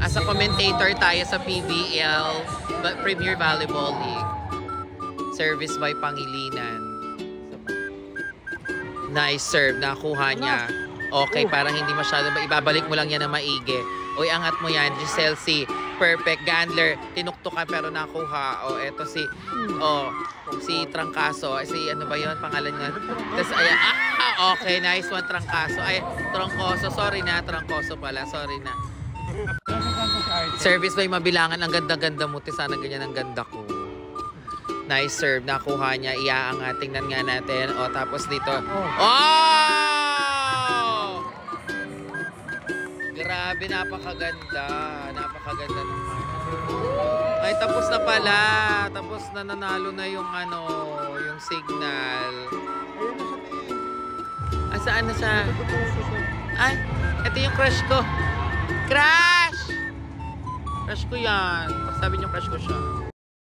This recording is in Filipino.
As a commentator tayo sa PVL, Premier Volleyball League. Service by Pangilinan. Nice serve. Nakuha niya. Okay, parang hindi masyado. Ibabalik mo lang yan na maigi. Uy, angat mo yan. Giselle C. Perfect. Gandler. Tinuktukan pero nakuha. O, eto si... si Trangkaso. Si ano ba yun? Pangalan niya. Tapos, ayan. Okay. Nice one, Trangkaso. Ay, Trangkoso. Sorry na. Trangkoso pala. Sorry na. Service by Mabilangan. Ang ganda-ganda mo. Sana ganyan ang ganda ko. Nice serve. Nakuha niya. Iaangat. Tingnan nga natin. O, tapos dito. Grabe, napakaganda. Napakaganda naman. Ay, tapos na pala. Tapos na, nanalo na yung yung signal. Saan na siya? Ay, ito yung crush ko. Crush! Crush ko yan. Sabi niyo crush ko siya.